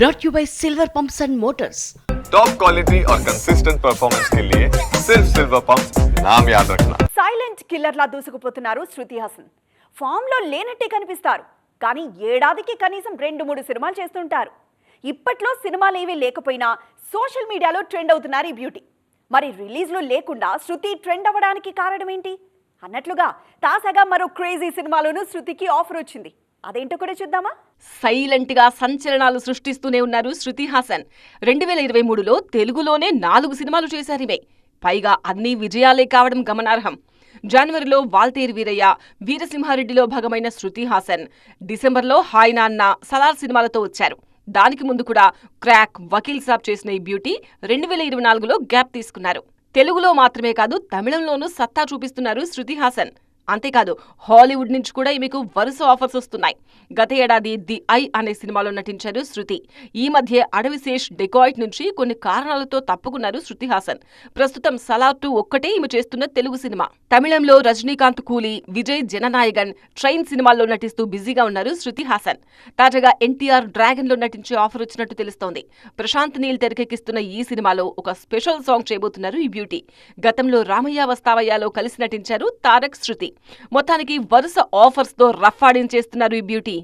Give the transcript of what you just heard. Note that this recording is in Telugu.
brought to you by Silver Pumps and Motors. Top quality और कंसिस्टेंट परफॉर्मेंस के लिए सिर्फ सिल्वर पंप्स नाम याद रखना. సైలెంట్ కిల్లర్లా దూసుకుపోతున్నారు శృతి హాసన్. ఫామ్ లో లేనట్టే కనిపిస్తారు, కానీ ఏడాదికి కనీసం 2-3 సినిమాలు చేస్తుంటారు. ఇప్పట్లో సినిమాలు ఏవీ లేకపోయినా సోషల్ మీడియాలో ట్రెండ్ అవుతున్నారు ఈ బ్యూటీ. మరి రిలీజ్లో లేకుండా శృతి ట్రెండ్ అవ్వడానికి కారణం ఏంటి అన్నట్లుగా తాజాగా మరో క్రేజీ సినిమాలోనూ శృతికి ఆఫర్ వచ్చింది. అదేంటో కూడా చూద్దామా. సైలెంట్ గా సంచలనాలు సృష్టిస్తూనే ఉన్నారు శృతి హాసన్. 2023లో తెలుగులోనే 4 సినిమాలు చేశారిమే. పైగా అన్ని విజయాలే కావడం గమనార్హం. జనవరిలో వాల్తేరు వీరయ్య, వీరసింహారెడ్డిలో భాగమైన శృతి హాసన్, డిసెంబర్లో హాయ్ నాన్న, సలార్ సినిమాలతో వచ్చారు. దానికి ముందు కూడా క్రాక్, వకీల్ సాబ్ చేసిన ఈ బ్యూటీ 2024లో గ్యాప్ తీసుకున్నారు. తెలుగులో మాత్రమే కాదు, తమిళంలోనూ సత్తా చూపిస్తున్నారు శృతి హాసన్. అంతేకాదు, హాలీవుడ్ నుంచి కూడా ఈమెకు వరుస ఆఫర్స్ వస్తున్నాయి. గత ఏడాది ది ఐ అనే సినిమాలో నటించారు శృతి. ఈ మధ్య అడవిశేష్, డెకాయిట్ నుంచి కొన్ని కారణాలతో తప్పుకున్నారు శృతి హాసన్. ప్రస్తుతం సలార్ 2 ఒక్కటే ఈమె చేస్తున్న తెలుగు సినిమా. తమిళంలో రజనీకాంత్ కూలీ, విజయ్ జననాయగన్, ట్రైన్ సినిమాల్లో నటిస్తూ బిజీగా ఉన్నారు శృతి హాసన్. తాజాగా ఎన్టీఆర్ డ్రాగన్ లో నటించే ఆఫర్ వచ్చినట్టు తెలుస్తోంది. ప్రశాంత్ నీల్ తెరకెక్కిస్తున్న ఈ సినిమాలో ఒక స్పెషల్ సాంగ్ చేయబోతున్నారు ఈ బ్యూటీ. గతంలో రామయ్య వస్తావయ్యాలో కలిసి నటించారు తారక్, శృతి. మొత్తానికి వరుస ఆఫర్స్ తో రఫ్ ఆడించేస్తున్నారు ఈ బ్యూటీ.